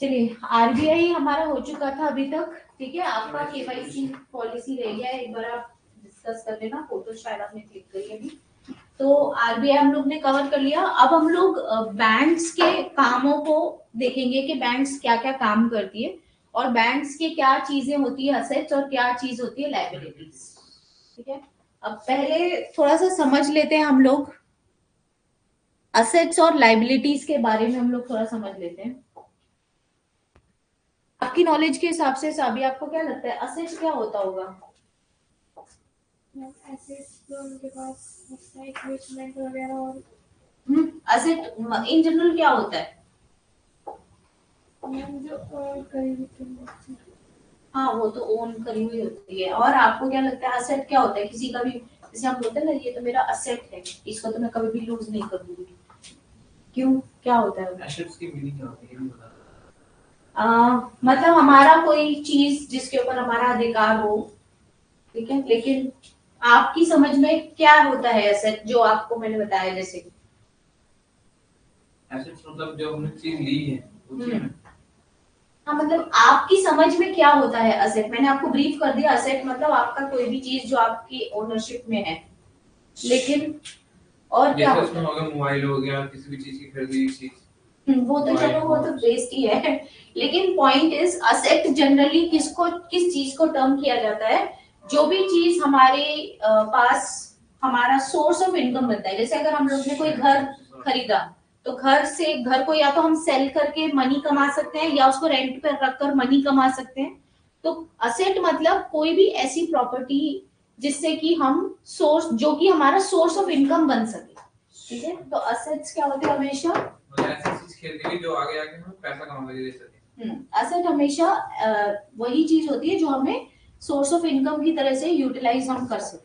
चलिए, आरबीआई हमारा हो चुका था अभी तक, ठीक है। आपका केवाईसी पॉलिसी रह गया है, एक बार आप डिस्कस कर लेना। फोटो शायद आपने क्लिक करी अभी। तो आरबीआई हम लोग ने कवर कर लिया। अब हम लोग बैंक्स के कामों को देखेंगे कि बैंक्स क्या क्या काम करती है और बैंक्स के क्या चीजें होती है असेट्स और क्या चीज होती है लायबिलिटीज, ठीक है। अब पहले थोड़ा सा समझ लेते हैं हम लोग असेट्स और लायबिलिटीज के बारे में, हम लोग थोड़ा समझ लेते हैं। आपकी नॉलेज के हिसाब से साबी, आपको क्या लगता है असेट्स क्या होता होगा? एसेट्स तो उनके पास इक्विपमेंट वगैरह और असेट इन जनरल क्या होता है? जो और करीब हाँ, वो तो ओन करी हुई होती है। और आपको क्या लगता है असेट क्या होता है? किसी का भी, जैसे हम बोलते हैं ना, ये तो मेरा असेट है, इसको तो मैं कभी भी लूज नहीं करूंगी। क्यों, क्या होता है? एसेट्स की मीनिंग क्या होती है, ये भी बता। मतलब हमारा कोई चीज जिसके ऊपर हमारा अधिकार हो, ठीक है। लेकिन आपकी समझ में क्या होता है एसेट, जो आपको मैंने बताया जैसे? एसेट्स मतलब जो हमने चीज ली है वो चीज में। हाँ, मतलब आपकी समझ में क्या होता है असेट? मैंने आपको ब्रीफ कर दिया। असेट मतलब आपका कोई भी चीज जो आपकी ओनरशिप में है। लेकिन और क्या जैसे होता उसमें है? होगा मोबाइल हो गया, किसी भी चीज की खरीदी चीज। वो तो चलो, वो तो बेस्ड ही है। लेकिन पॉइंट इज असेट जनरली किसको, किस चीज को टर्म किया जाता है? जो भी चीज हमारे पास हमारा सोर्स ऑफ इनकम बनता है। जैसे अगर हम लोग ने कोई घर खरीदा, तो घर से, घर को या तो हम सेल करके मनी कमा सकते हैं या उसको रेंट पर रखकर मनी कमा सकते हैं। तो असेट मतलब कोई भी ऐसी प्रॉपर्टी जिससे कि हम सोर्स, जो कि हमारा सोर्स ऑफ इनकम बन सके, ठीक है। तो असेट्स क्या होते हैं? हमेशा ऐसी चीज खरीदेंगे जो आगे आके हमें पैसा कमा के दे सके। असेट हमेशा वही चीज होती है जो हमें सोर्स ऑफ इनकम की तरह से यूटिलाइज हम कर सके।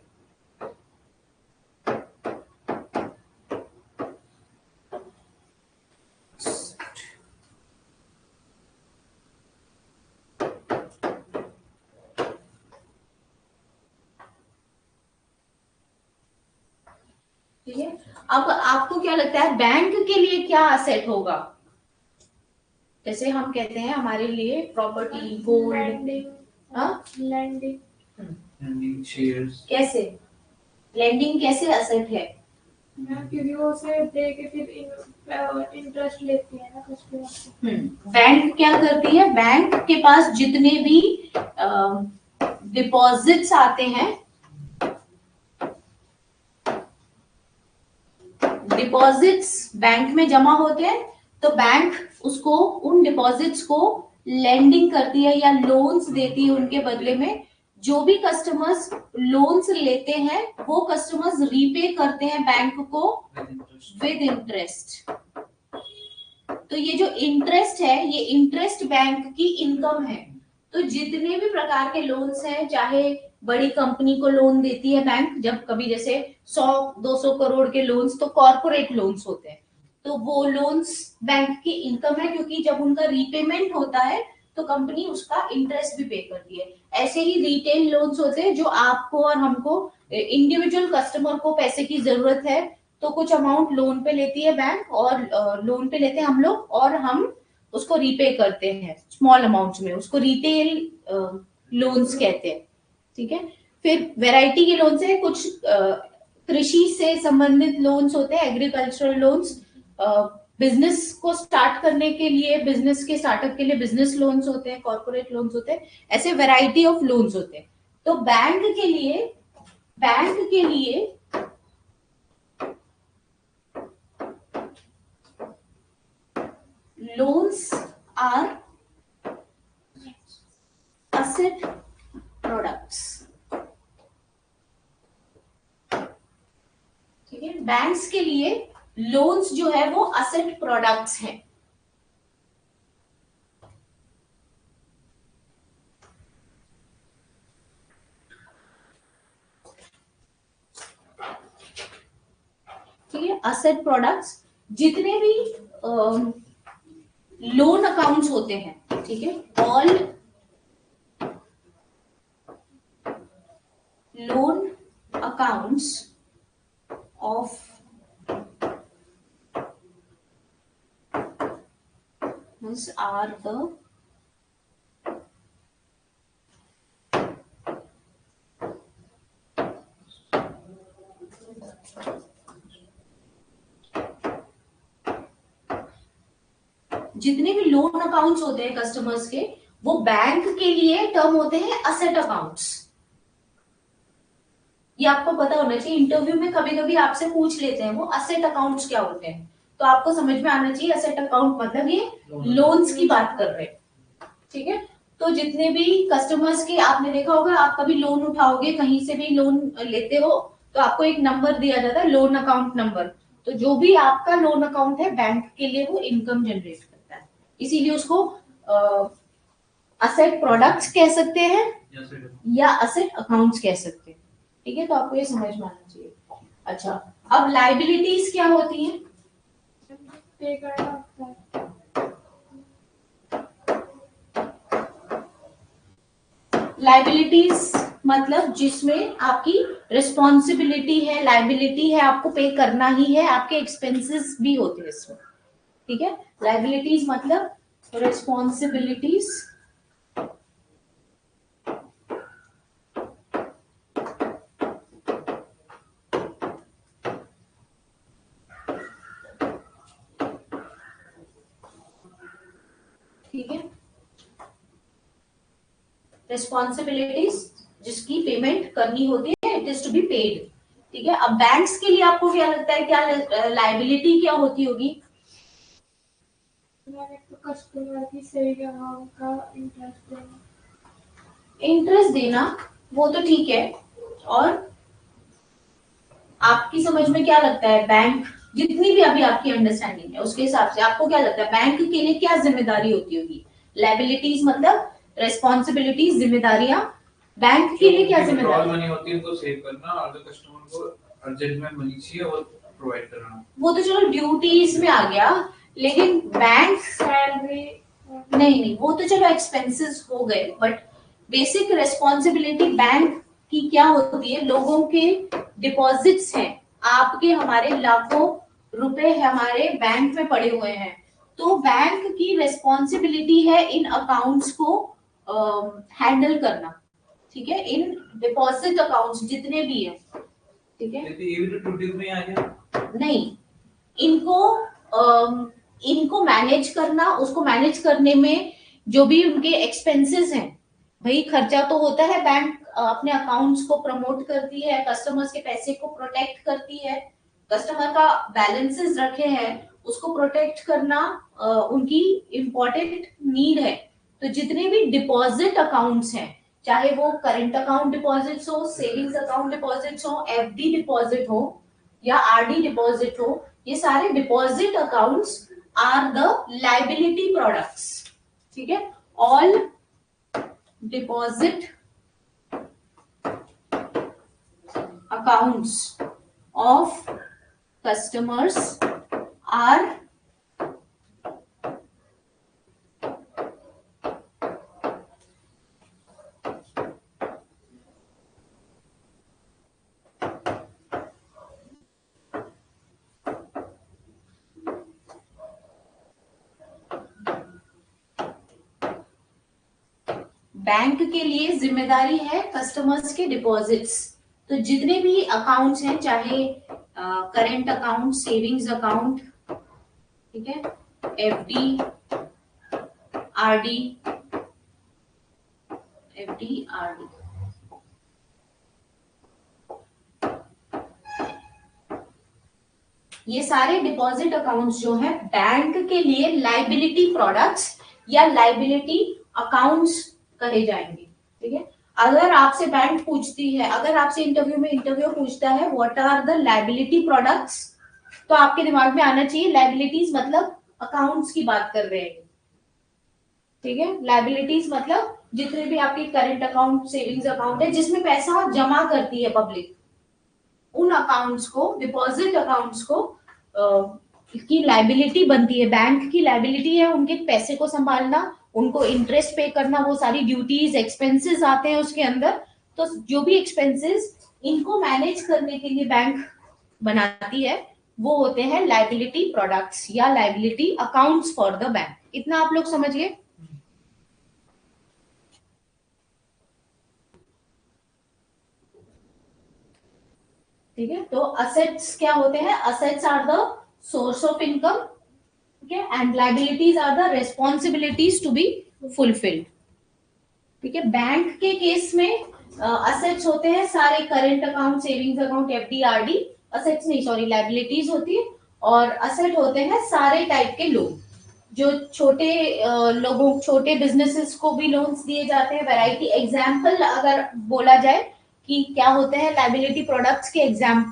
ठीक है। अब आपको क्या लगता है बैंक के लिए क्या असेट होगा? जैसे हम कहते हैं हमारे लिए प्रॉपर्टी, गोल्ड, लैंडिंग शेयर्स। कैसे लैंडिंग कैसे असेट है? क्योंकि वो उसे दे के फिर इंटरेस्ट लेती है ना कुछ भी। बैंक क्या करती है? बैंक के पास जितने भी डिपॉजिट्स आते हैं, डिपॉजिट्स बैंक में जमा होते हैं, तो बैंक उसको, उन डिपॉजिट्स को लेंडिंग करती है या लोन्स देती है उनके बदले में। जो भी कस्टमर्स लोन्स लेते हैं वो कस्टमर्स रीपे करते हैं बैंक को विद इंटरेस्ट। तो ये जो इंटरेस्ट है, ये इंटरेस्ट बैंक की इनकम है। तो जितने भी प्रकार के लोन्स हैं, चाहे बड़ी कंपनी को लोन देती है बैंक, जब कभी जैसे 100-200 करोड़ के लोन्स, तो कॉर्पोरेट लोन्स होते हैं, तो वो लोन्स बैंक की इनकम है, क्योंकि जब उनका रीपेमेंट होता है तो कंपनी उसका इंटरेस्ट भी पे करती है। ऐसे ही रिटेल लोन्स होते हैं, जो आपको और हमको, इंडिविजुअल कस्टमर को पैसे की जरूरत है, तो कुछ अमाउंट लोन पे लेती है बैंक, और लोन पे लेते हैं हम लोग, और हम उसको रीपे करते हैं स्मॉल अमाउंट्स में, उसको रिटेल लोन्स कहते हैं, ठीक है। फिर वैरायटी के लोन्स है, कुछ कृषि से संबंधित लोन्स होते हैं, एग्रीकल्चरल लोन्स। बिजनेस को स्टार्ट करने के लिए, बिजनेस के स्टार्टअप के लिए बिजनेस लोन्स होते हैं, कॉर्पोरेट लोन्स होते हैं, ऐसे वैरायटी ऑफ लोन्स होते हैं। तो बैंक के लिए loans are asset products, ठीक है। बैंक्स के लिए लोन्स जो है वो असेट प्रोडक्ट्स हैं। ठीक है, असेट प्रोडक्ट्स, जितने भी लोन अकाउंट्स होते हैं, ठीक है, all loan accounts of customers are the जितने भी लोन अकाउंट्स होते हैं कस्टमर्स के, वो बैंक के लिए टर्म होते हैं असेट अकाउंट्स। ये आपको पता होना चाहिए, इंटरव्यू में कभी कभी आपसे पूछ लेते हैं वो असेट अकाउंट्स क्या होते हैं, तो आपको समझ में आना चाहिए असेट अकाउंट मतलब ये लोन्स की बात कर रहे हैं, ठीक है। तो जितने भी कस्टमर्स के, आपने देखा होगा, आप कभी लोन उठाओगे, कहीं से भी लोन लेते हो तो आपको एक नंबर दिया जाता है, लोन अकाउंट नंबर। तो जो भी आपका लोन अकाउंट है बैंक के लिए वो इनकम जनरेट करता है, इसीलिए उसको असेट प्रोडक्ट्स कह सकते हैं या असेट अकाउंट्स कह सकते हैं, ठीक है। तो आपको ये समझ में आना चाहिए। अच्छा, अब लाइबिलिटीज क्या होती हैं? पे करना होता है। लाइबिलिटीज मतलब जिसमें आपकी रिस्पॉन्सिबिलिटी है, लाइबिलिटी है, आपको पे करना ही है, आपके एक्सपेंसेस भी होते हैं इसमें, ठीक है। लाइबिलिटीज मतलब रिस्पॉन्सिबिलिटीज ठीक है, रिस्पॉन्सिबिलिटीज जिसकी पेमेंट करनी होती है, it is to be paid, ठीक है। अब बैंक्स के लिए आपको क्या लगता है, क्या लाइबिलिटी क्या होती होगी? कस्टमर की सेविंग अमाउंट का इंटरेस्ट देना। इंटरेस्ट देना वो तो ठीक है, और आपकी समझ में क्या लगता है, बैंक जितनी भी अभी आपकी अंडरस्टैंडिंग है उसके हिसाब से आपको क्या लगता है बैंक के लिए क्या जिम्मेदारी होती होगी? लाइबिलिटीज मतलब रिस्पॉन्सिबिलिटीज, जिम्मेदारियां, बैंक के लिए क्या जिम्मेदारी मनी होती है उनको सेव करना, और जो कस्टमर को अर्जेंट में मनी चाहिए वो प्रोवाइड करना। वो तो चलो ड्यूटीज में आ गया, लेकिन बैंक सैलरी नहीं, वो तो चलो एक्सपेंसेस हो गए, बट बेसिक रिस्पॉन्सिबिलिटी बैंक की क्या होती है? लोगों के डिपॉजिट्स हैं, आपके हमारे लाखों रुपए हमारे बैंक में पड़े हुए हैं, तो बैंक की रिस्पॉन्सिबिलिटी है इन अकाउंट्स को हैंडल करना, ठीक है, इन डिपॉजिट अकाउंट्स जितने भी हैं, ठीक है। ये भी तो टूटी में आ गया। नहीं, इनको मैनेज करना, उसको मैनेज करने में जो भी उनके एक्सपेंसेस हैं, भाई खर्चा तो होता है, बैंक अपने अकाउंट्स को प्रमोट करती है, कस्टमर्स के पैसे को प्रोटेक्ट करती है, कस्टमर का बैलेंसेस रखे हैं उसको प्रोटेक्ट करना उनकी इम्पोर्टेंट नीड है। तो जितने भी डिपॉजिट अकाउंट्स हैं, चाहे वो करंट अकाउंट डिपॉजिट्स हो, सेविंग्स अकाउंट डिपॉजिट्स हो, एफडी डिपॉजिट हो या आरडी डिपॉजिट हो, ये सारे deposit accounts are the liability products, ठीक है। All deposit accounts of customers are bank के लिए जिम्मेदारी है कस्टमर्स के डिपॉजिट्स, तो जितने भी अकाउंट्स हैं, चाहे करंट अकाउंट, सेविंग्स अकाउंट, ठीक है, एफडी, आरडी, एफडी, आरडी, ये सारे डिपॉजिट अकाउंट्स जो है बैंक के लिए लाइबिलिटी प्रोडक्ट्स या लाइबिलिटी अकाउंट्स कहे जाएंगे, ठीक है। अगर आपसे बैंक पूछती है, अगर आपसे इंटरव्यू पूछता है what are the liability products, तो आपके दिमाग में आना चाहिए लाइबिलिटीज मतलब अकाउंट्स की बात कर रहे हैं, ठीक है। लाइबिलिटीज मतलब जितने भी आपके करंट अकाउंट, सेविंग्स अकाउंट है जिसमें पैसा जमा करती है पब्लिक, उन अकाउंट्स को, डिपॉजिट अकाउंट्स को की लाइबिलिटी बनती है, बैंक की लाइबिलिटी है उनके पैसे को संभालना, उनको इंटरेस्ट पे करना, वो सारी ड्यूटीज, एक्सपेंसेस आते हैं उसके अंदर, तो जो भी एक्सपेंसेस इनको मैनेज करने के लिए बैंक बनाती है वो होते हैं लाइबिलिटी प्रोडक्ट्स या liability accounts for the bank. इतना आप लोग समझ गए? ठीक है, तो असेट्स क्या होते हैं? Assets are the source of income, ठीक है, and liabilities are the responsibilities to be fulfilled. ठीक है, बैंक के केस में असेट्स होते हैं सारे, current account, savings account, FD, RD. Assets नहीं, सॉरी, लाइबिलिटीज होती है। और असेट होते हैं सारे टाइप के लोन, जो छोटे लोगों, छोटे बिजनेसेस को भी लोन्स दिए जाते हैं, वैरायटी। एग्जाम्पल अगर बोला जाए कि क्या होते हैं लाइबिलिटी प्रोडक्ट्स के एग्जाम,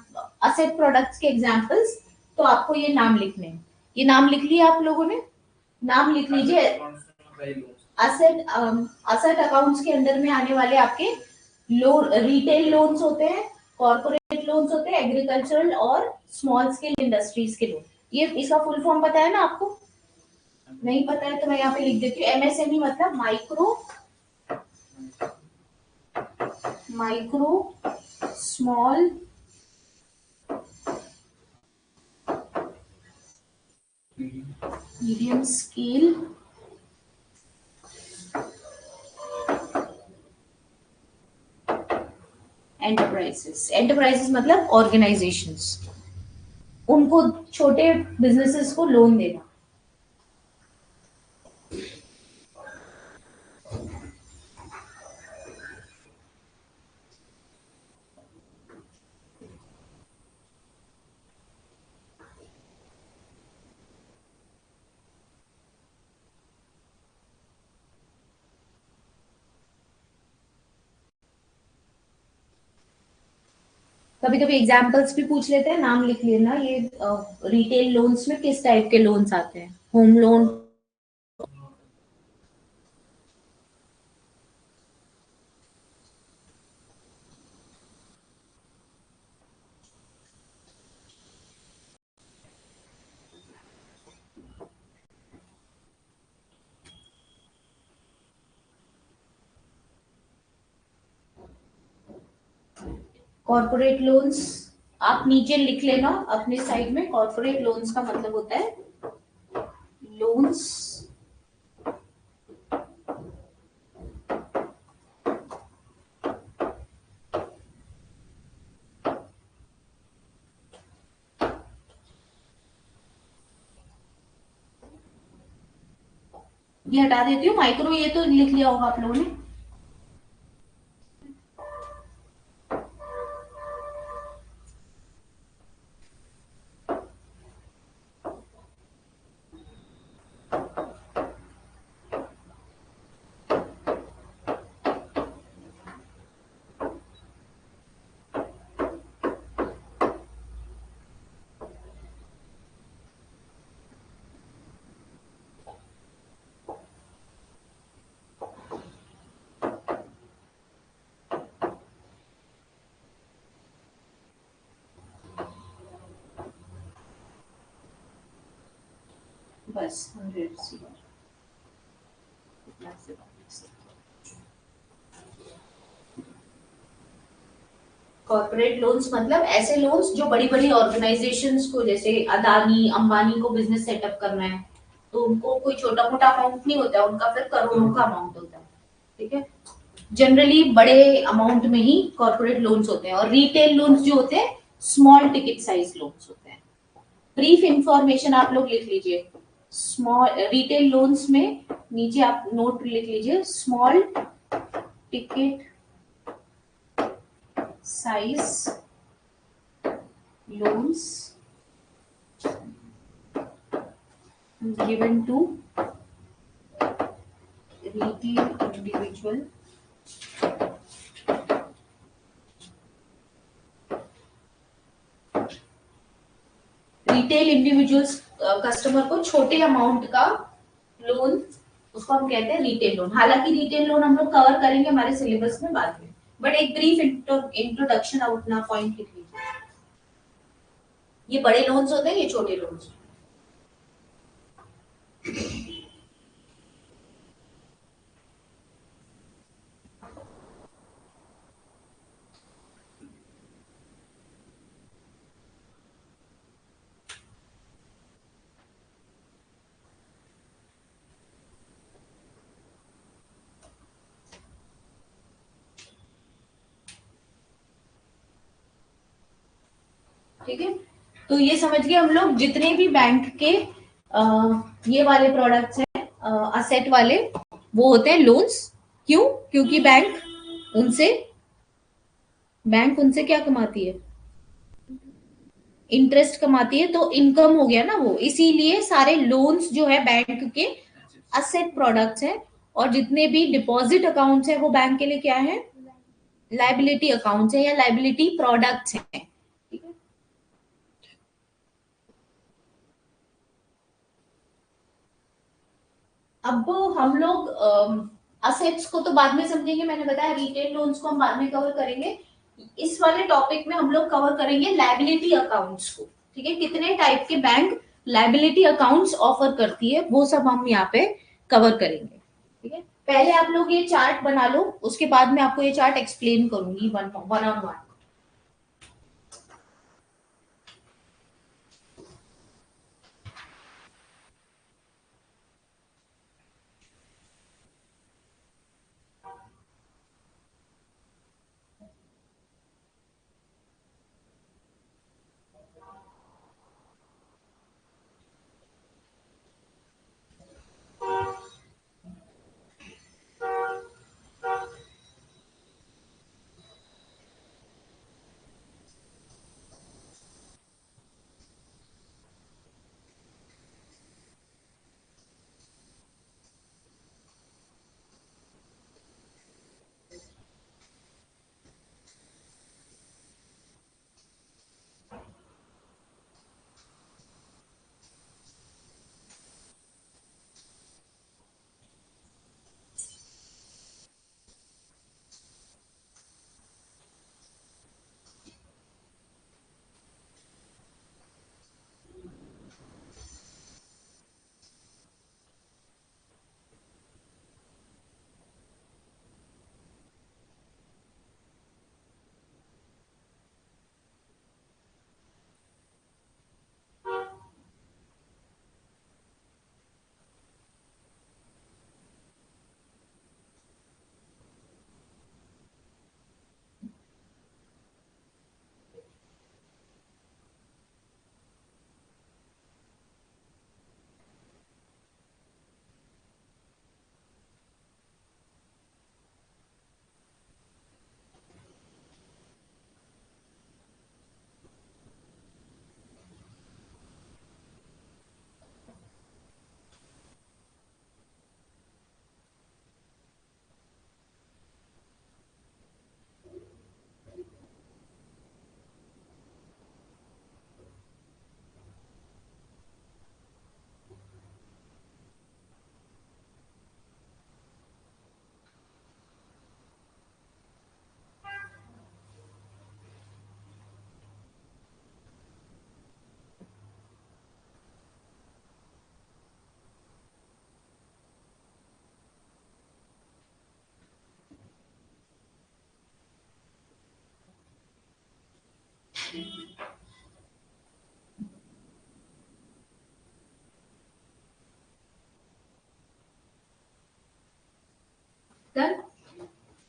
असेट प्रोडक्ट्स के एग्जाम्पल्स, तो आपको ये नाम लिखने हैं। ये नाम लिख लिया आप लोगों ने? नाम लिख लीजिए। असेट असेट अकाउंट्स के अंदर में आने वाले आपके लोन, रिटेल लोन्स होते हैं, कॉर्पोरेट लोन्स होते हैं, एग्रीकल्चरल और स्मॉल स्केल इंडस्ट्रीज के लोन। ये इसका फुल फॉर्म पता है ना आपको? नहीं पता है तो मैं यहाँ पे लिख देती हूँ। एमएसएमई मतलब micro small medium scale enterprises. Enterprises मतलब ऑर्गेनाइजेशंस, उनको, छोटे बिजनेसेस को लोन देना। कभी कभी एग्जाम्पल्स भी पूछ लेते हैं, नाम लिख लेना। ये रिटेल लोन्स में किस टाइप के लोन्स आते हैं? Home loan, corporate loans. आप नीचे लिख लेना अपने साइड में। कॉर्पोरेट लोन्स का मतलब होता है लोन्स ये हटा देती हूँ, माइक्रो ये तो लिख लिया होगा आप लोगों ने। बस 100 कॉर्पोरेट लोन्स मतलब ऐसे लोन्स जो बड़ी बड़ी ऑर्गेनाइजेशंस को, जैसे अदानी अंबानी को बिजनेस सेटअप करना है, तो उनको कोई छोटा मोटा अमाउंट नहीं होता है, उनका फिर करोड़ों का अमाउंट होता है। ठीक है, जनरली बड़े अमाउंट में ही कॉर्पोरेट लोन्स होते हैं। और रिटेल लोन्स जो होते हैं स्मॉल टिकट साइज लोन्स होते हैं। ब्रीफ इंफॉर्मेशन आप लोग लिख लीजिए। स्मॉल रिटेल लोन्स में नीचे आप नोट लिख लीजिए, small ticket size loans given to retail individual retail individuals customer को छोटे अमाउंट का लोन, उसको हम कहते हैं रिटेल लोन। हालांकि रिटेल लोन हम लोग कवर करेंगे हमारे सिलेबस में बाद में, बट एक ब्रीफ इंट्रोडक्शन अपना पॉइंट लिख लीजिए। ये बड़े लोन्स होते हैं, ये छोटे लोन्स। ठीक है, तो ये समझ गए हम लोग जितने भी बैंक के ये वाले प्रोडक्ट्स हैं असेट वाले, वो होते हैं लोन्स। क्यों? क्योंकि बैंक उनसे क्या कमाती है? इंटरेस्ट कमाती है, तो इनकम हो गया ना वो, इसीलिए सारे लोन्स जो है बैंक के असेट प्रोडक्ट्स हैं, और जितने भी डिपॉजिट अकाउंट्स हैं वो बैंक के लिए क्या है? लाइबिलिटी अकाउंट्स है या लाइबिलिटी प्रोडक्ट्स हैं। ठीक है, अब हम लोग असेट्स को तो बाद में समझेंगे, मैंने बताया रिटेल लोन्स को हम बाद में कवर करेंगे। इस वाले टॉपिक में हम लोग कवर करेंगे लाइबिलिटी अकाउंट्स को। ठीक है, कितने टाइप के बैंक लाइबिलिटी अकाउंट्स ऑफर करती है वो सब हम यहाँ पे कवर करेंगे। ठीक है, पहले आप लोग ये चार्ट बना लो, उसके बाद मैं आपको ये चार्ट एक्सप्लेन करूंगी वन ऑन वन। डन।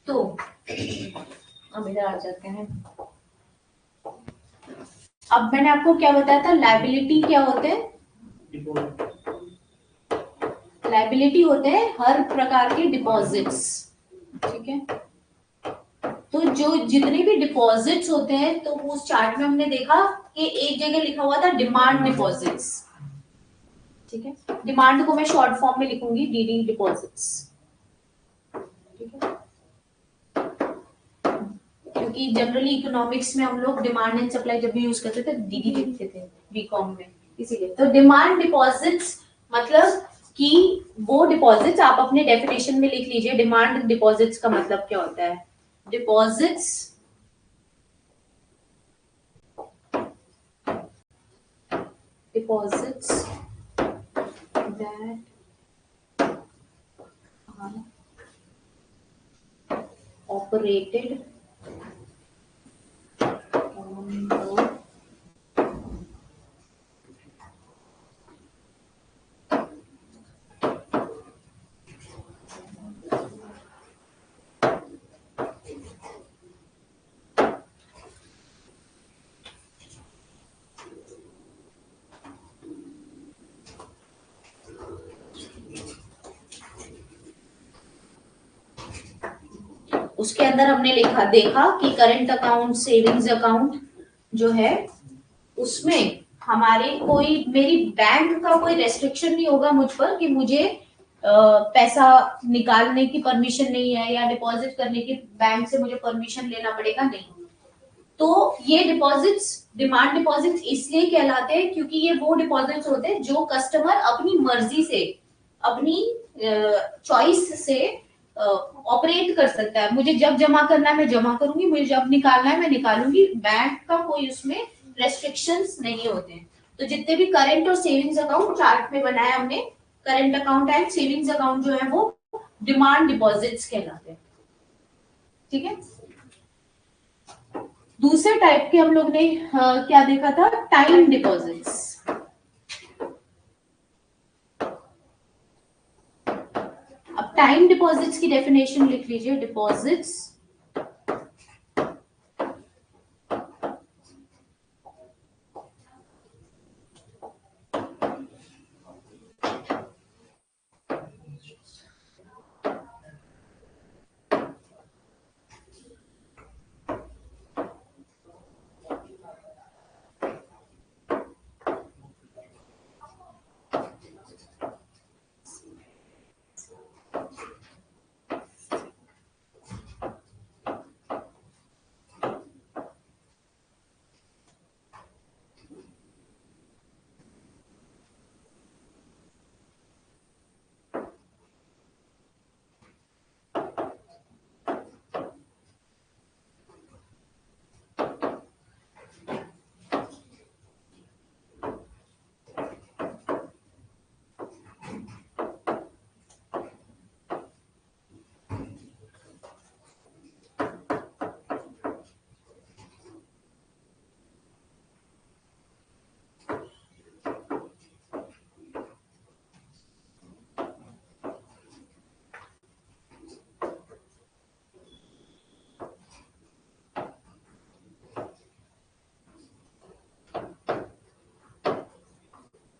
तो अब इधर आ जाते हैं। अब मैंने आपको क्या बताया था, लाइबिलिटी क्या होते हैं? लाइबिलिटी होते हैं हर प्रकार के डिपॉजिट्स। ठीक है, तो जो जितने भी डिपॉजिट्स होते हैं, तो उस चार्ट में हमने देखा कि एक जगह लिखा हुआ था डिमांड डिपॉजिट्स। ठीक है, डिमांड को मैं शॉर्ट फॉर्म में लिखूंगी डीडी डिपॉजिट्स। ठीक है, क्योंकि जनरली इकोनॉमिक्स में हम लोग डिमांड एंड सप्लाई जब भी यूज करते थे डीडी लिखते थे बीकॉम में, इसीलिए। तो डिमांड डिपॉजिट्स मतलब कि वो डिपॉजिट्स, आप अपने डेफिनेशन में लिख लीजिए डिमांड डिपॉजिट्स का मतलब क्या होता है। Deposits that are operated on the उसके अंदर हमने देखा कि करंट अकाउंट, सेविंग्स अकाउंट जो है उसमें हमारे कोई, मेरी बैंक का कोई रेस्ट्रिक्शन नहीं होगा मुझ पर कि मुझे पैसा निकालने की परमिशन नहीं है या डिपॉजिट करने की बैंक से मुझे परमिशन लेना पड़ेगा, नहीं। तो ये डिपॉजिट्स डिमांड डिपॉजिट्स इसलिए कहलाते हैं क्योंकि ये वो डिपॉजिट्स होते हैं जो कस्टमर अपनी मर्जी से, अपनी चॉइस से ऑपरेट कर सकता है। मुझे जब जमा करना है मैं जमा करूंगी, मुझे जब निकालना है मैं निकालूंगी, बैंक का कोई उसमें रेस्ट्रिक्शंस नहीं होते हैं। तो जितने भी करंट और सेविंग्स अकाउंट चार्ट में बनाया हमने, current account and savings account जो है वो डिमांड डिपॉजिट्स कहलाते हैं। ठीक है। दूसरे टाइप के हम लोग ने क्या देखा था, टाइम डिपॉजिट्स। अब टाइम डिपॉजिट्स की डेफिनेशन लिख लीजिए। डिपॉजिट्स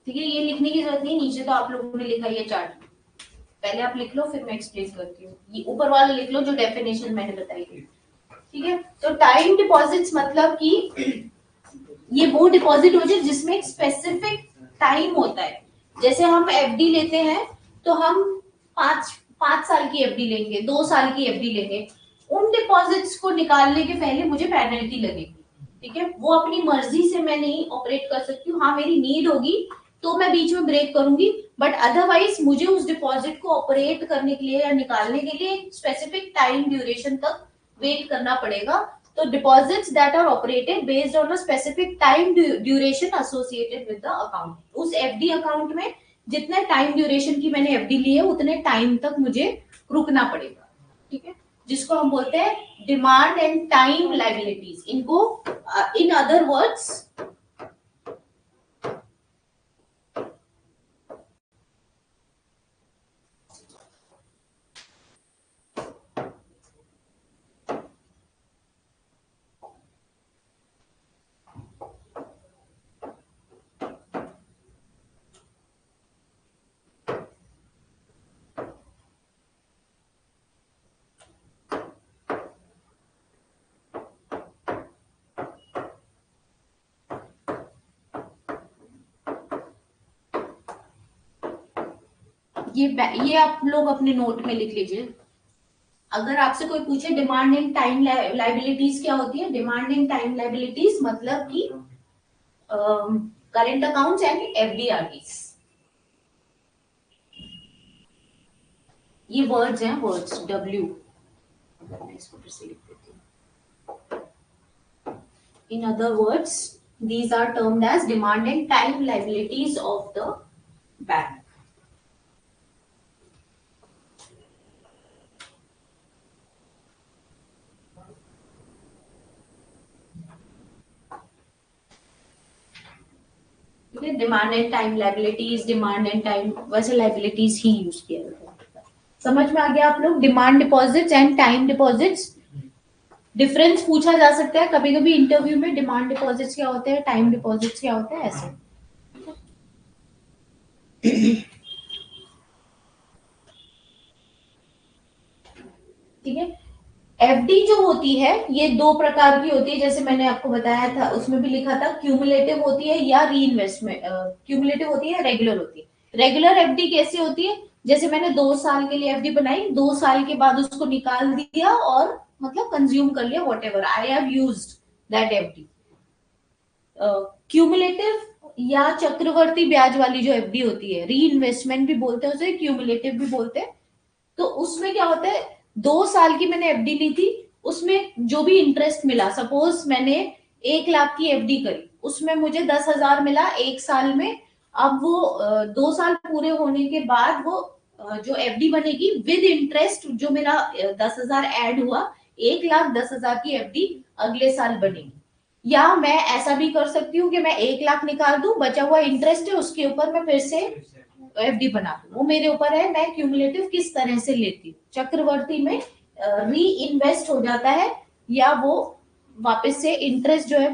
ठीक है, ये लिखने की जरूरत नहीं, नीचे तो आप लोगों ने लिखा ये चार्ट, पहले आप लिख लो फिर मैं एक्सप्लेन करती हूँ। ये ऊपर वाला लिख लो जो डेफिनेशन मैंने बताई थी। ठीक है। तो टाइम डिपॉजिट्स मतलब कि ये वो डिपॉजिट हो जाए जिसमें एक स्पेसिफिक टाइम होता है। जैसे हम एफडी लेते हैं तो हम 5 साल की एफडी लेंगे, 2 साल की एफडी लेंगे, उन डिपॉजिट्स को निकालने के पहले मुझे पेनल्टी लगेगी। ठीक है, वो अपनी मर्जी से मैं नहीं ऑपरेट कर सकती हूँ। हाँ, मेरी नीड होगी तो मैं बीच में ब्रेक करूंगी, बट अदरवाइज मुझे उस डिपॉजिट को ऑपरेट करने के लिए या निकालने के लिए स्पेसिफिक टाइम ड्यूरेशन तक वेट करना पड़ेगा। तो deposits that are operated based on a specific time duration associated with the account. उस एफडी अकाउंट में जितने टाइम ड्यूरेशन की मैंने एफडी ली है उतने टाइम तक मुझे रुकना पड़ेगा। ठीक है, जिसको हम बोलते हैं डिमांड एंड टाइम लायबिलिटीज। इनको इन अदर वर्ड्स ये आप लोग अपने नोट में लिख लीजिए। अगर आपसे कोई पूछे डिमांड एंड टाइम लायबिलिटीज क्या होती है, डिमांड एंड टाइम लायबिलिटीज मतलब कि करंट अकाउंट्स एंड एफडीआरडीज। ये वर्ड्स हैं, वर्ड्स डब्ल्यू, इसको फिर से लिख देती हूँ। In other words these are termed as demand and time liabilities of the bank. Demand and time liabilities, demand and time, वैसे लायबिलिटीज ही यूज किया जाता है। समझ में आ गया आप लोग? Demand deposits and time deposits, difference पूछा जा सकता है कभी कभी इंटरव्यू में, डिमांड डिपॉजिट्स क्या होते हैं, टाइम डिपॉजिट्स क्या होते हैं, ऐसे। ठीक है। एफडी जो होती है ये दो प्रकार की होती है, जैसे मैंने आपको बताया था, उसमें भी लिखा था क्यूमुलेटिव होती है या री इन्वेस्टमेंट, क्यूमुलेटिव होती है, रेगुलर होती है। रेगुलर एफडी कैसे होती है, जैसे मैंने 2 साल के लिए एफडी बनाई, 2 साल के बाद उसको निकाल दिया और मतलब कंज्यूम कर लिया, what ever I have used that FD. Cumulative या चक्रवर्ती ब्याज वाली जो एफडी होती है, री इन्वेस्टमेंट भी बोलते हैं उसे, क्यूमुलेटिव भी बोलते हैं। तो उसमें क्या होता है, 2 साल की मैंने एफडी ली थी, उसमें जो भी इंटरेस्ट मिला, सपोज मैंने 1 लाख की एफडी करी, उसमें मुझे 10,000 मिला 1 साल में। अब वो 2 साल पूरे होने के बाद वो जो एफडी बनेगी विद इंटरेस्ट, जो मेरा 10,000 ऐड हुआ, 1,10,000 की एफडी अगले साल बनेगी। या मैं ऐसा भी कर सकती हूँ कि मैं 1 लाख निकाल दूं, बचा हुआ इंटरेस्ट है उसके ऊपर मैं फिर से एफडी बना दूं, वो मेरे ऊपर है, मैं क्यूमुलेटिव किस तरह से लेती हूँ। चक्रवर्ती में री इन्वेस्ट हो जाता है या वो वापस से इंटरेस्ट जो है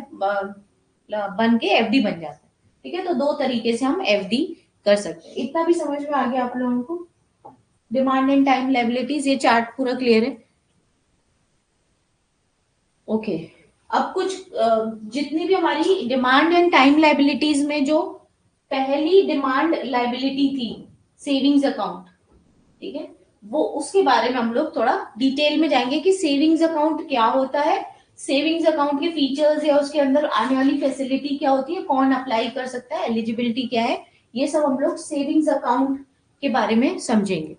बन के एफडी बन जाता है। ठीक है, तो दो तरीके से हम एफडी कर सकते हैं। इतना भी समझ में आ गया आप लोगों को? डिमांड एंड टाइम लायबिलिटीज, ये चार्ट पूरा क्लियर है? ओके। अब कुछ जितनी भी हमारी डिमांड एंड टाइम लायबिलिटीज में जो पहली डिमांड लायबिलिटी थी, सेविंग्स अकाउंट, ठीक है, वो उसके बारे में हम लोग थोड़ा डिटेल में जाएंगे कि सेविंग्स अकाउंट क्या होता है, सेविंग्स अकाउंट के फीचर्स या उसके अंदर आने वाली फैसिलिटी क्या होती है, कौन अप्लाई कर सकता है, एलिजिबिलिटी क्या है, ये सब हम लोग सेविंग्स अकाउंट के बारे में समझेंगे।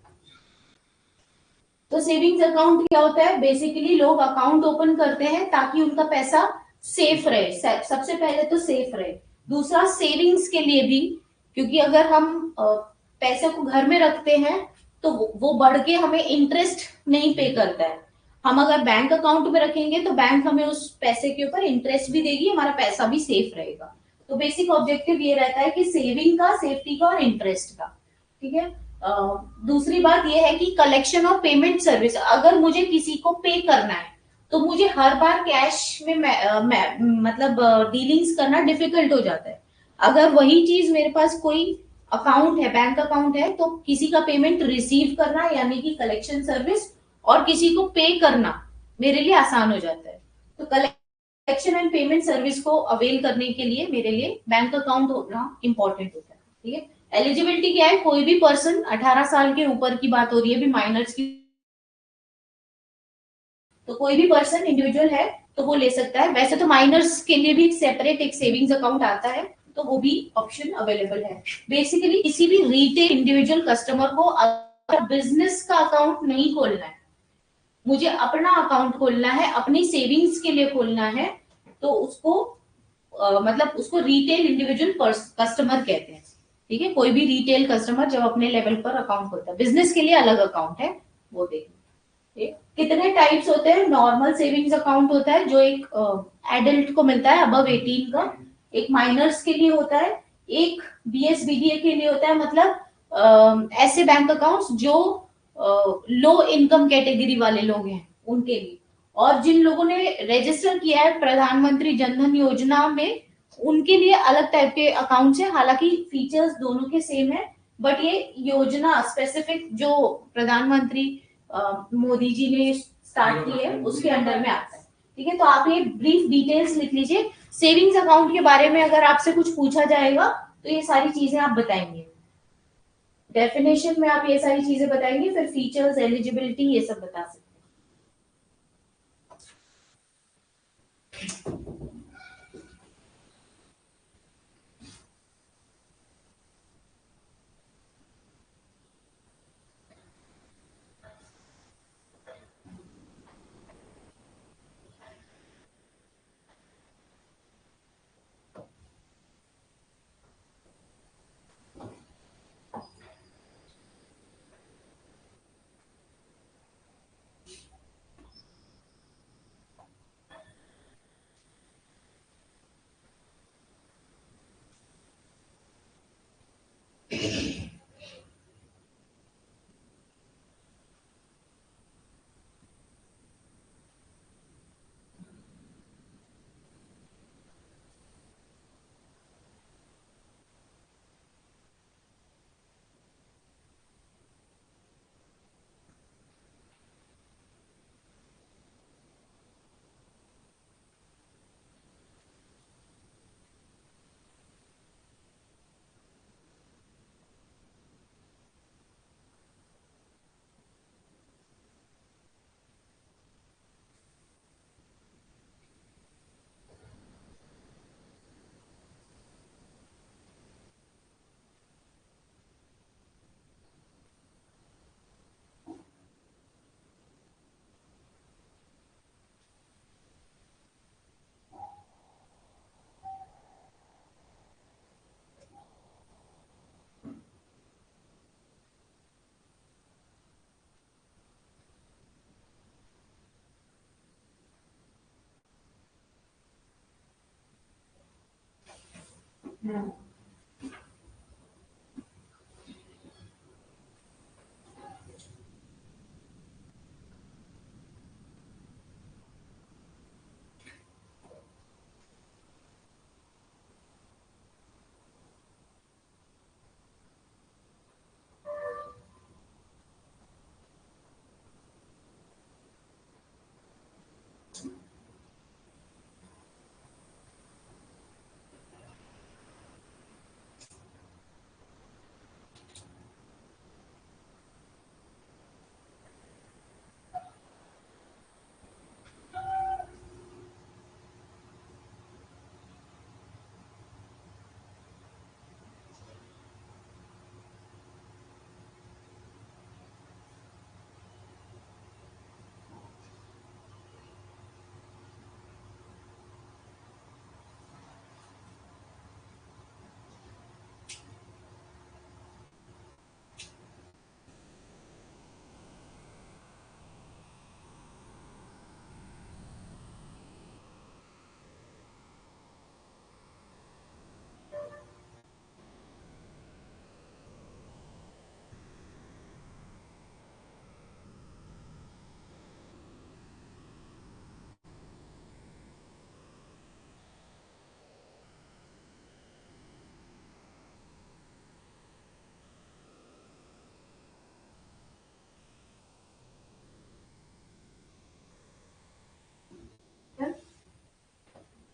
तो सेविंग्स अकाउंट क्या होता है, बेसिकली लोग अकाउंट ओपन करते हैं ताकि उनका पैसा सेफ रहे, सबसे पहले तो सेफ रहे, दूसरा सेविंग्स के लिए भी, क्योंकि अगर हम पैसे को घर में रखते हैं तो वो बढ़ के हमें इंटरेस्ट नहीं पे करता है। हम अगर बैंक अकाउंट में रखेंगे तो बैंक हमें उस पैसे के ऊपर इंटरेस्ट भी देगी, हमारा पैसा भी सेफ रहेगा। तो बेसिक ऑब्जेक्टिव ये रहता है कि सेविंग का, सेफ्टी का और इंटरेस्ट का। ठीक है। दूसरी बात यह है कि कलेक्शन ऑफ पेमेंट सर्विस, अगर मुझे किसी को पे करना है तो मुझे हर बार कैश में मतलब डीलिंग्स करना डिफिकल्ट हो जाता है। अगर वही चीज मेरे पास कोई अकाउंट है, बैंक अकाउंट है, तो किसी का पेमेंट रिसीव करना यानी कि कलेक्शन सर्विस, और किसी को पे करना मेरे लिए आसान हो जाता है। तो कलेक्शन एंड पेमेंट सर्विस को अवेल करने के लिए मेरे लिए बैंक अकाउंट होना इंपॉर्टेंट होता है। ठीक है। एलिजिबिलिटी क्या है, कोई भी पर्सन, 18 साल के ऊपर की बात हो रही है अभी, माइनर्स की, तो कोई भी पर्सन इंडिविजुअल है तो वो ले सकता है। वैसे तो माइनर्स के लिए भी सेपरेट एक सेविंग्स अकाउंट आता है, तो वो भी ऑप्शन अवेलेबल है। बेसिकली किसी भी रिटेल इंडिविजुअल कस्टमर को अगर बिजनेस का अकाउंट नहीं खोलना है, मुझे अपना अकाउंट खोलना है, अपनी सेविंग्स के लिए खोलना है, तो उसको मतलब उसको रिटेल इंडिविजुअल कस्टमर कहते हैं। ठीक है, कोई भी रिटेल कस्टमर जब अपने लेवल पर अकाउंट खोलता है, बिजनेस के लिए अलग अकाउंट है, वो देखिए। कितने टाइप्स होते हैं, नॉर्मल सेविंग्स अकाउंट होता है जो एक एडल्ट को मिलता है अबव 18 का, एक माइनर्स के लिए होता है, एक बीएसबीडीए के लिए होता है, मतलब ऐसे बैंक अकाउंट्स जो लो इनकम कैटेगरी वाले लोग हैं उनके लिए, और जिन लोगों ने रजिस्टर किया है प्रधानमंत्री जनधन योजना में उनके लिए अलग टाइप के अकाउंट्स है। हालांकि फीचर्स दोनों के सेम है, बट ये योजना स्पेसिफिक जो प्रधानमंत्री मोदी जी ने स्टार्ट की है उसके अंडर में आता है। ठीक है, तो आप ये ब्रीफ डिटेल्स लिख लीजिए। सेविंग्स अकाउंट के बारे में अगर आपसे कुछ पूछा जाएगा तो ये सारी चीजें आप बताएंगे, डेफिनेशन में आप ये सारी चीजें बताएंगे, फिर फीचर्स, एलिजिबिलिटी, ये सब बता सकते हैं।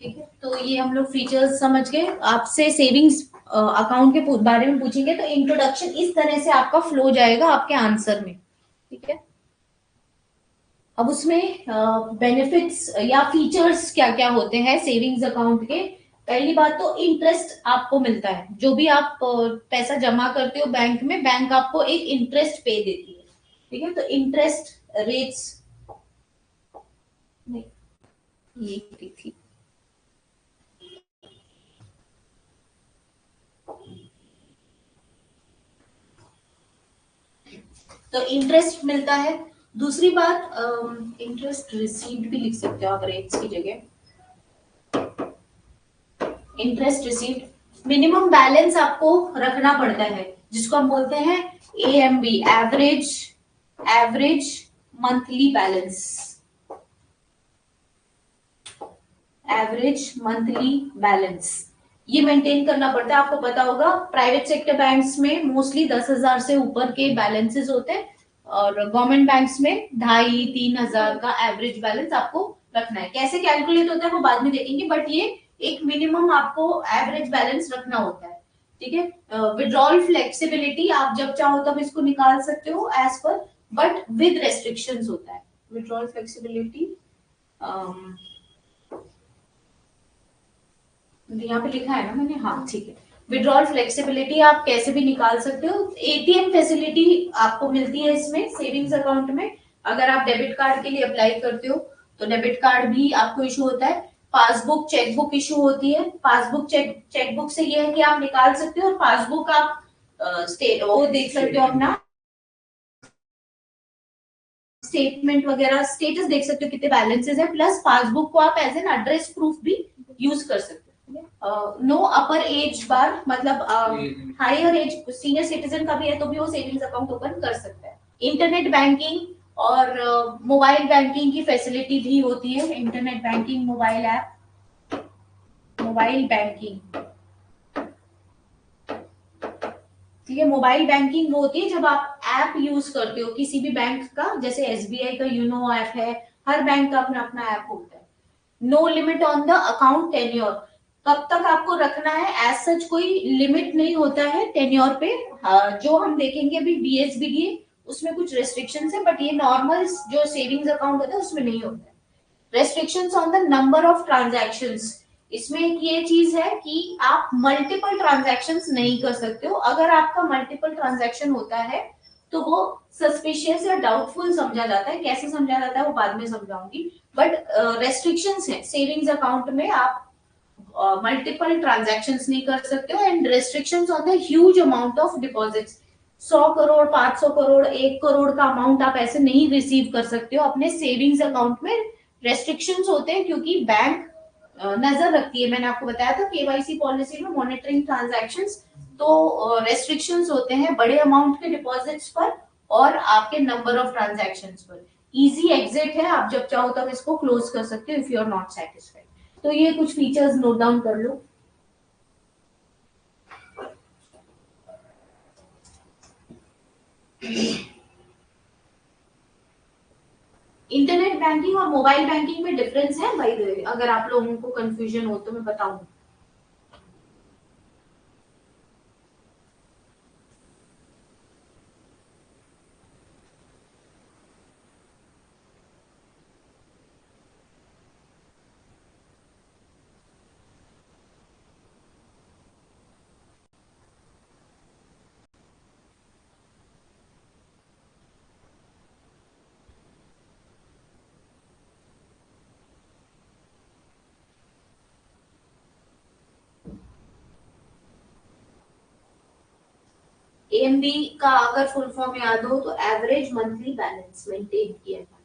ठीक है, तो ये हम लोग फीचर्स समझ गए। आपसे सेविंग्स अकाउंट के बारे में पूछेंगे तो इंट्रोडक्शन इस तरह से आपका फ्लो जाएगा आपके आंसर में। ठीक है, अब उसमें बेनिफिट्स या फीचर्स क्या क्या होते हैं सेविंग्स अकाउंट के। पहली बात तो इंटरेस्ट आपको मिलता है, जो भी आप पैसा जमा करते हो बैंक में, बैंक आपको एक इंटरेस्ट पे देती है। ठीक है, तो इंटरेस्ट रेट्स नहीं, ये थी तो इंटरेस्ट मिलता है। दूसरी बात इंटरेस्ट रिसीव्ड भी लिख सकते हो आप रेट्स की जगह। इंटरेस्ट रिसीव्ड, मिनिमम बैलेंस आपको रखना पड़ता है जिसको हम बोलते हैं AMB, average monthly balance. Average monthly balance ये मेंटेन करना पड़ता है। आपको पता होगा प्राइवेट सेक्टर बैंक्स में मोस्टली 10,000 से ऊपर के बैलेंसेस होते हैं और गवर्नमेंट बैंक्स में 2,500-3,000 का एवरेज बैलेंस आपको रखना है। कैसे कैलकुलेट होता है वो बाद में देखेंगे, बट ये एक मिनिमम आपको एवरेज बैलेंस रखना होता है। ठीक है, विड्रॉल फ्लेक्सिबिलिटी, आप जब चाहो तब इसको निकाल सकते हो as per, but with restrictions होता है। विड्रॉल फ्लेक्सिबिलिटी यहाँ पे लिखा है ना मैंने, हाँ ठीक है। विड्रॉल फ्लेक्सिबिलिटी आप कैसे भी निकाल सकते हो। ATM फैसिलिटी आपको मिलती है इसमें सेविंग्स अकाउंट में। अगर आप डेबिट कार्ड के लिए अप्लाई करते हो तो डेबिट कार्ड भी आपको इशू होता है। पासबुक चेकबुक इशू होती है। पासबुक चेकबुक से ये है कि आप निकाल सकते हो, और पासबुक आप वो देख सकते हो, अपना स्टेटमेंट वगैरह स्टेटस देख सकते हो कितने बैलेंसेस है। प्लस पासबुक को आप एज एन एड्रेस प्रूफ भी यूज कर सकते हो। नो अपर एज बार, मतलब हायर एज सीनियर सिटीजन का भी है तो भी वो सेविंग्स अकाउंट ओपन कर सकता है। इंटरनेट बैंकिंग और मोबाइल बैंकिंग की फैसिलिटी भी होती है। Internet banking, mobile app, mobile banking. ठीक है, मोबाइल बैंकिंग वो होती है जब आप ऐप यूज करते हो किसी भी बैंक का, जैसे SBI का यूनो ऐप है, हर बैंक का अपना अपना ऐप होता है। No limit on the account tenure, कब तक आपको रखना है एज सच कोई लिमिट नहीं होता है टेन्योर पे। जो हम देखेंगे अभी BSBD उसमें कुछ रेस्ट्रिक्शंस है, बट ये नॉर्मल जो सेविंग्स अकाउंट होता है उसमें नहीं होता है। Restrictions on the number of transactions, इसमें एक ये चीज है कि आप मल्टीपल ट्रांजैक्शंस नहीं कर सकते हो। अगर आपका मल्टीपल ट्रांजैक्शन होता है तो वो सस्पिशियस या डाउटफुल समझा जाता है। कैसे समझा जाता है वो बाद में समझाऊंगी, बट रेस्ट्रिक्शंस है सेविंग्स अकाउंट में। आप मल्टीपल ट्रांजैक्शंस नहीं कर सकते हो। And restrictions on the huge amount of deposits, 100 crore, 500 crore, 1 crore का अमाउंट आप ऐसे नहीं रिसीव कर सकते हो अपने सेविंग्स अकाउंट में। रेस्ट्रिक्शंस होते हैं क्योंकि बैंक नजर रखती है। मैंने आपको बताया था केवाईसी पॉलिसी में मॉनिटरिंग ट्रांजैक्शंस, तो रेस्ट्रिक्शंस होते हैं बड़े अमाउंट के डिपॉजिट्स पर और आपके नंबर ऑफ ट्रांजैक्शंस पर। इजी एग्जिट है, आप जब चाहो तब इसको क्लोज कर सकते हो if you are not satisfied. तो ये कुछ फीचर्स नोट डाउन कर लो। इंटरनेट बैंकिंग और मोबाइल बैंकिंग में डिफरेंस है बाय द वे, अगर आप लोगों को कंफ्यूजन हो तो मैं बताऊं। एएमबी का अगर फुल फॉर्म याद हो तो एवरेज मंथली बैलेंस मेंटेन किया जाता है।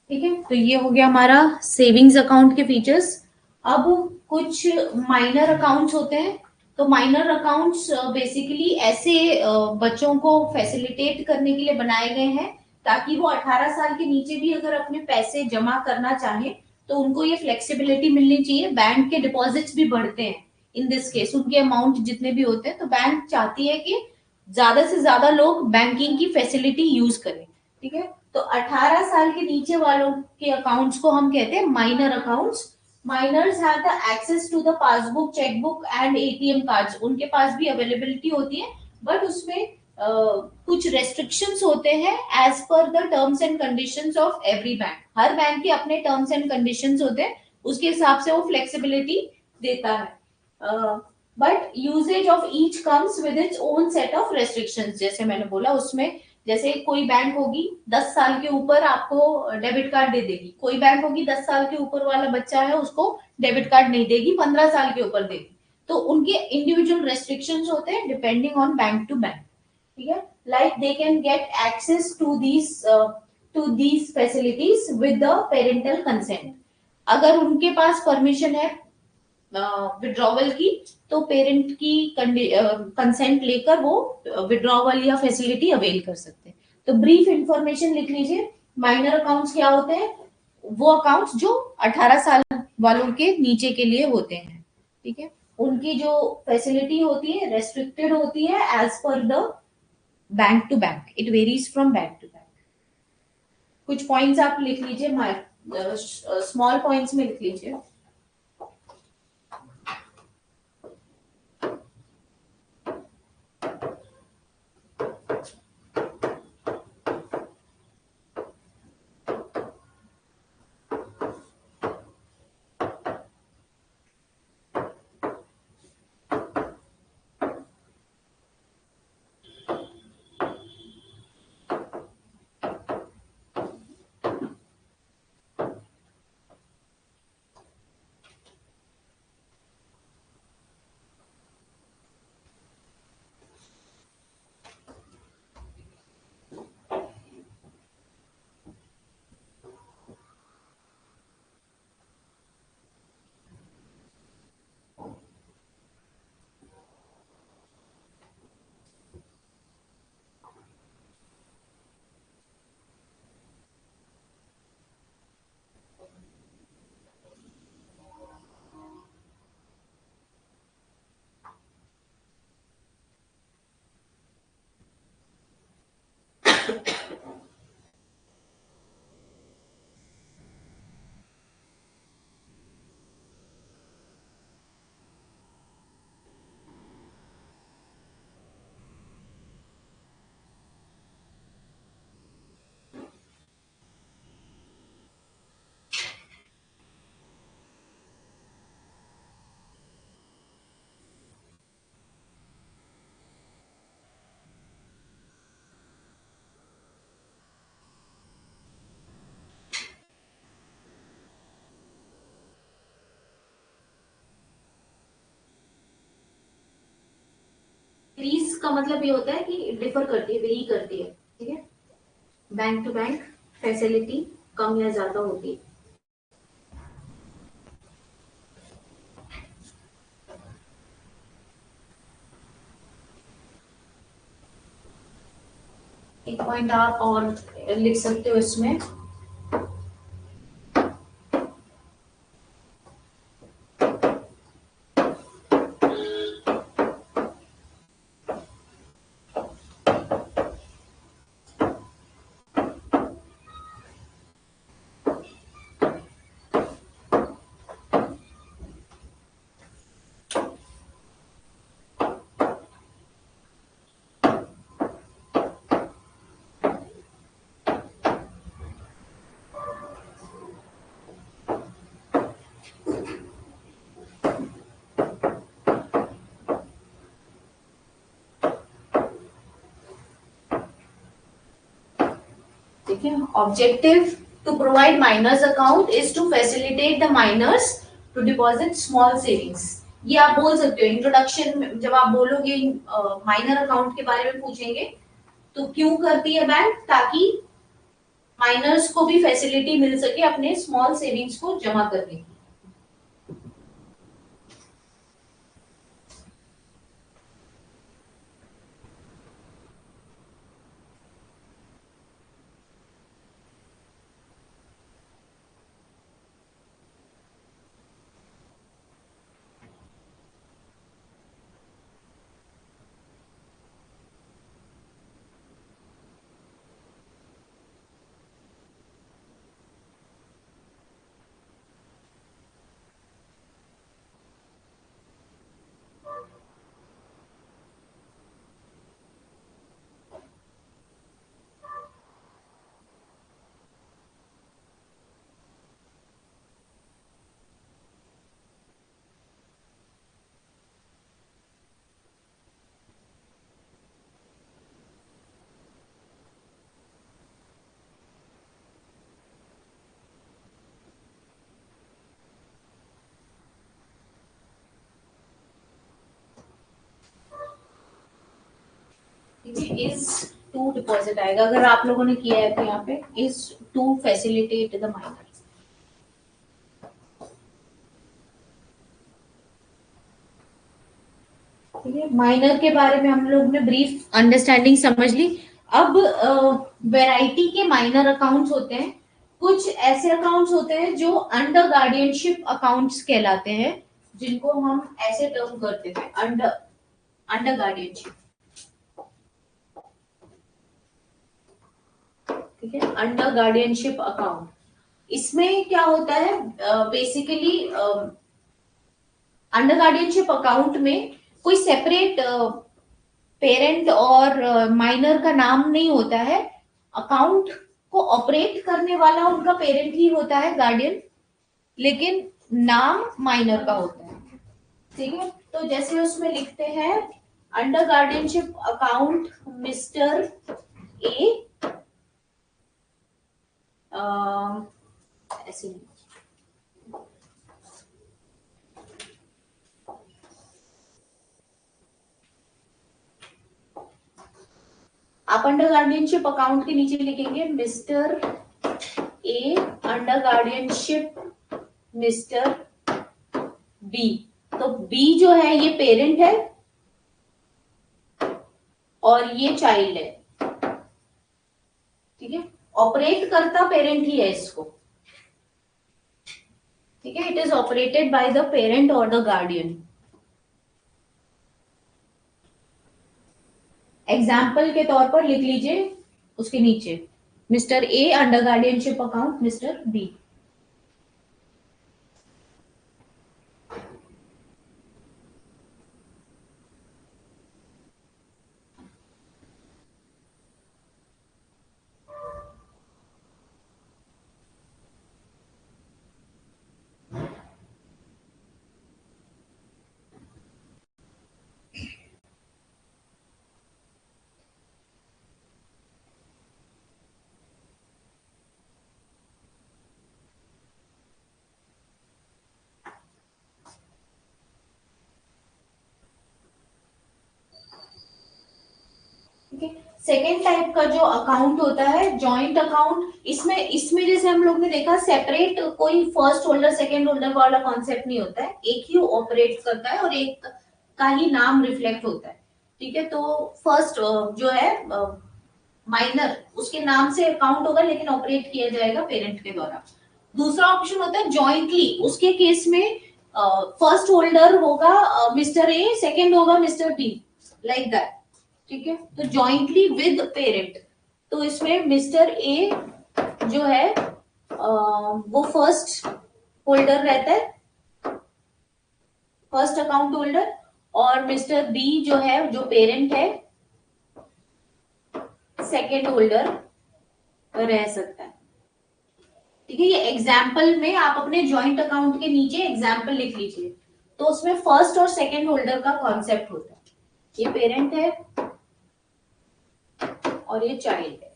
ठीक है, तो ये हो गया हमारा सेविंग्स अकाउंट के फीचर्स। अब कुछ माइनर अकाउंट्स होते हैं। तो माइनर अकाउंट्स बेसिकली ऐसे बच्चों को फैसिलिटेट करने के लिए बनाए गए हैं ताकि वो 18 साल के नीचे भी अगर अपने पैसे जमा करना चाहे तो उनको ये फ्लेक्सिबिलिटी मिलनी चाहिए। बैंक के डिपॉजिट्स भी बढ़ते हैं इन दिस केस, उनके अमाउंट जितने भी होते हैं, तो बैंक चाहती है कि ज्यादा से ज्यादा लोग बैंकिंग की फैसिलिटी यूज करें। ठीक है, तो 18 साल के नीचे वालों के अकाउंट्स को हम कहते हैं minor accounts. Minors have the access to the passbook, chequebook and ATM cards. उनके पास भी अवेलेबिलिटी होती है, बट उसमें कुछ रेस्ट्रिक्शंस होते हैं as per the terms and conditions of every bank. हर बैंक के अपने टर्म्स एंड कंडीशंस होते हैं, उसके हिसाब से वो फ्लेक्सिबिलिटी देता है। But usages of each comes with its own set of restrictions. जैसे मैंने बोला, उसमें जैसे कोई बैंक होगी 10 साल के ऊपर आपको डेबिट कार्ड दे देगी, कोई बैंक होगी 10 साल के ऊपर वाला बच्चा है उसको डेबिट कार्ड नहीं देगी, 15 साल के ऊपर देगी। तो उनके इंडिविजुअल रेस्ट्रिक्शंस होते हैं depending on bank to bank. ठीक है, like they can get access to these facilities with the parental consent. अगर उनके पास परमिशन है विड्रॉवल की, तो पेरेंट की कंसेंट लेकर वो विड्रॉवल या फैसिलिटी अवेल कर सकते हैं। तो ब्रीफ इंफॉर्मेशन लिख लीजिए। माइनर अकाउंट्स क्या होते हैं? वो अकाउंट्स जो 18 साल वालों के नीचे के लिए होते हैं। ठीक है, उनकी जो फैसिलिटी होती है रेस्ट्रिक्टेड होती है as per the bank to bank, it varies from bank to bank. कुछ पॉइंट्स आप लिख लीजिए, स्मॉल पॉइंट्स में लिख लीजिए। वेरीज का मतलब ये होता है कि डिफर करती है, वेरी करती है। ठीक है, बैंक टू बैंक फैसिलिटी कम या ज्यादा होती है। एक पॉइंट आप और लिख सकते हो इसमें। ठीक है, objective to provide minors account is to facilitate the minors to deposit small savings. ये आप बोल सकते हो इंट्रोडक्शन में, जब आप बोलोगे माइनर अकाउंट के बारे में पूछेंगे तो क्यों करती है बैंक, ताकि माइनर्स को भी फैसिलिटी मिल सके अपने स्मॉल सेविंग्स को जमा करने की। इज टू डिपॉजिट आएगा अगर आप लोगों ने किया है तो यहाँ पे is to facilitate the minor. ठीक है, माइनर के बारे में हम लोग ने ब्रीफ अंडरस्टैंडिंग समझ ली। अब वैरायटी के माइनर अकाउंट्स होते हैं। कुछ ऐसे अकाउंट्स होते हैं जो अंडर गार्डियनशिप अकाउंट्स कहलाते हैं, जिनको हम ऐसे टर्म करते थे अंडर गार्डियनशिप। ठीक है, अंडर गार्डियनशिप अकाउंट, इसमें क्या होता है बेसिकली अंडर गार्डियनशिप अकाउंट में कोई सेपरेट पेरेंट और माइनर का नाम नहीं होता है। अकाउंट को ऑपरेट करने वाला उनका पेरेंट ही होता है, गार्डियन, लेकिन नाम माइनर का होता है। ठीक है, तो जैसे उसमें लिखते हैं under guardianship account mister A, ऐसे नहीं, आप अंडर गार्डियनशिप अकाउंट के नीचे लिखेंगे mister A under guardianship mister B. तो बी जो है ये पेरेंट है और ये चाइल्ड है। ठीक है, ऑपरेट करता पेरेंट ही है इसको। ठीक है, it is operated by the parent और द गार्डियन। एग्जाम्पल के तौर पर लिख लीजिए उसके नीचे mister A under guardianship account mister B. Second type का जो अकाउंट होता है जॉइंट अकाउंट, इसमें जैसे हम लोग ने देखा सेपरेट कोई फर्स्ट होल्डर सेकेंड होल्डर वाला कॉन्सेप्ट नहीं होता है, एक ही ऑपरेट करता है और एक का ही नाम रिफ्लेक्ट होता है। ठीक है, तो फर्स्ट जो है माइनर, उसके नाम से अकाउंट होगा लेकिन ऑपरेट किया जाएगा पेरेंट के द्वारा। दूसरा ऑप्शन होता है जॉइंटली, उसके केस में फर्स्ट होल्डर होगा मिस्टर ए, सेकेंड होगा मिस्टर बी, लाइक दैट। ठीक है, तो जॉइंटली विद पेरेंट, तो इसमें मिस्टर ए जो है वो फर्स्ट होल्डर रहता है, फर्स्ट अकाउंट होल्डर, और मिस्टर बी जो है जो पेरेंट है सेकेंड होल्डर रह सकता है। ठीक है, ये एग्जाम्पल में आप अपने जॉइंट अकाउंट के नीचे एग्जाम्पल लिख लीजिए, तो उसमें फर्स्ट और सेकेंड होल्डर का कॉन्सेप्ट होता है। ये पेरेंट है और ये चाइल्ड है।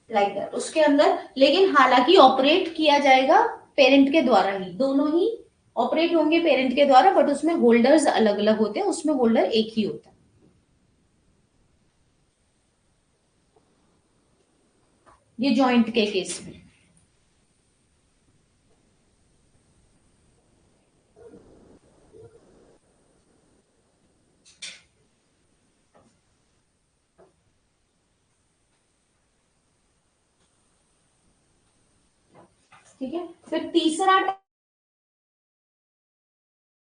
लाइक दैट, उसके अंदर लेकिन हालांकि ऑपरेट किया जाएगा पेरेंट के द्वारा ही, दोनों ही ऑपरेट होंगे पेरेंट के द्वारा, बट उसमें होल्डर्स अलग अलग होते हैं, उसमें होल्डर एक ही होता है। ये जॉइंट के केस में। ठीक है, फिर तीसरा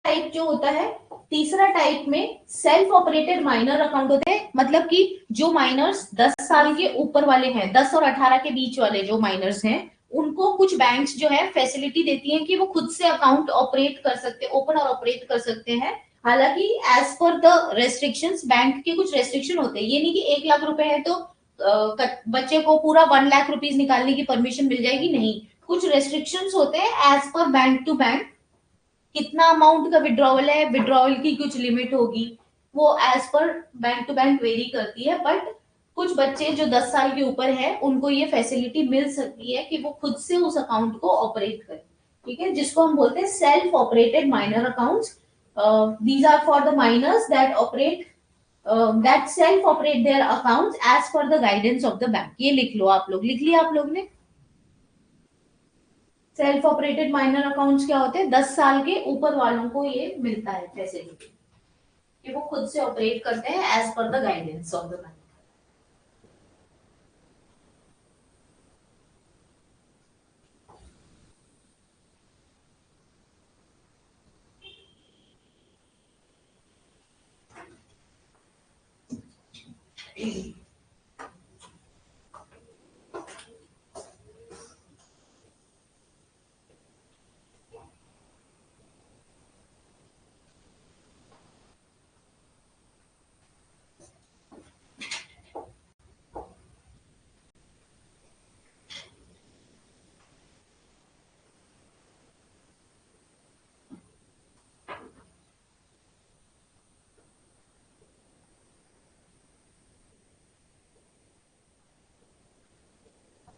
टाइप जो होता है, तीसरा टाइप में सेल्फ ऑपरेटेड माइनर अकाउंट होते हैं। मतलब कि जो माइनर्स 10 साल के ऊपर वाले हैं, 10 और 18 के बीच वाले जो माइनर्स हैं, उनको कुछ बैंक्स जो है फैसिलिटी देती हैं कि वो खुद से अकाउंट ऑपरेट कर सकते, ओपन और ऑपरेट कर सकते हैं। हालांकि as per the restrictions, bank के कुछ रेस्ट्रिक्शन होते हैं। ये नहीं कि 1 लाख रुपए है तो बच्चे को पूरा 1 लाख रुपीज निकालने की परमिशन मिल जाएगी, नहीं, कुछ रेस्ट्रिक्शंस होते हैं as per bank to bank. कितना अमाउंट का विड्रॉवल है, विड्रॉवल की कुछ लिमिट होगी, वो as per bank to bank very करती है। बट कुछ बच्चे जो 10 साल के ऊपर है, उनको ये फैसिलिटी मिल सकती है कि वो खुद से उस अकाउंट को ऑपरेट करें। ठीक है, जिसको हम बोलते हैं self operated minor accounts. these are for the minors that operate that self operate their accounts as per the guidance of the bank. ये लिख लो आप लोग, लिख लिया आप लोग ने? सेल्फ ऑपरेटेड माइनर अकाउंट्स क्या होते हैं? 10 साल के ऊपर वालों को ये मिलता है फैसिलिटी कि वो खुद से ऑपरेट करते हैं as per the guidance of the bank.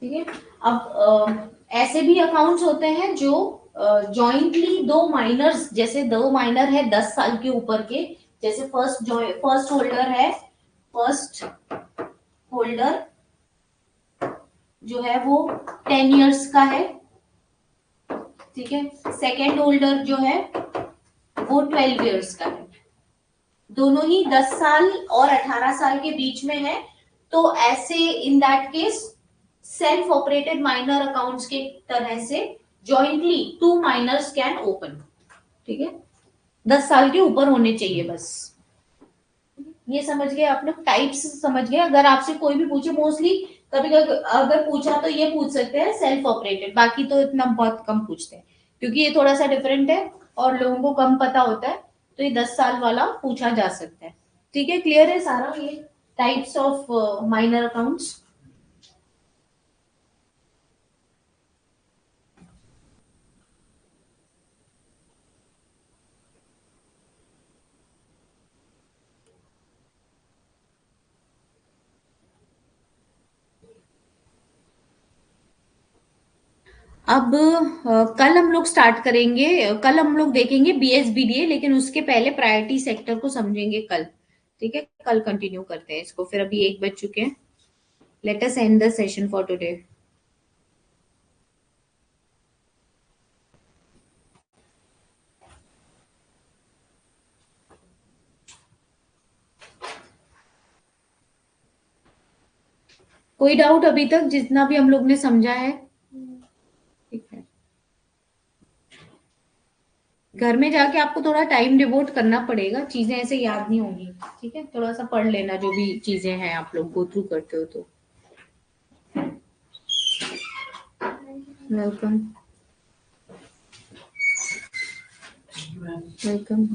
ठीक है. अब ऐसे भी अकाउंट्स होते हैं जो जॉइंटली दो माइनर्स, जैसे दो माइनर है 10 साल के ऊपर के, जैसे फर्स्ट होल्डर है, फर्स्ट होल्डर जो है वो 10 इयर्स का है. ठीक है. सेकेंड होल्डर जो है वो 12 इयर्स का है. दोनों ही 10 साल और 18 साल के बीच में है. तो ऐसे in that case self operated minor accounts के तरह से जॉइंटली 2 माइनर्स कैन ओपन. ठीक है. 10 साल के ऊपर होने चाहिए बस. ये समझ गए आप लोग? टाइप्स समझ गए? अगर आपसे कोई भी पूछे, मोस्टली कभी अगर पूछा तो ये पूछ सकते हैं सेल्फ ऑपरेटेड, बाकी तो इतना बहुत कम पूछते हैं क्योंकि ये थोड़ा सा डिफरेंट है और लोगों को कम पता होता है. तो ये 10 साल वाला पूछा जा सकता है. ठीक है. क्लियर है सारा ये टाइप्स ऑफ माइनर अकाउंट्स? अब कल हम लोग स्टार्ट करेंगे, कल हम लोग देखेंगे BSBDA, लेकिन उसके पहले प्रायोरिटी सेक्टर को समझेंगे कल. ठीक है. कल कंटिन्यू करते हैं इसको. फिर अभी 1 बज चुके हैं. Let us and the session for today. कोई डाउट अभी तक जितना भी हम लोग ने समझा है? ठीक है. घर में जाके आपको थोड़ा टाइम डिवोट करना पड़ेगा, चीजें ऐसे याद नहीं होंगी. ठीक है. थोड़ा सा पढ़ लेना जो भी चीजें हैं आप लोग गो थ्रू करते हो तो. वेलकम. वेलकम.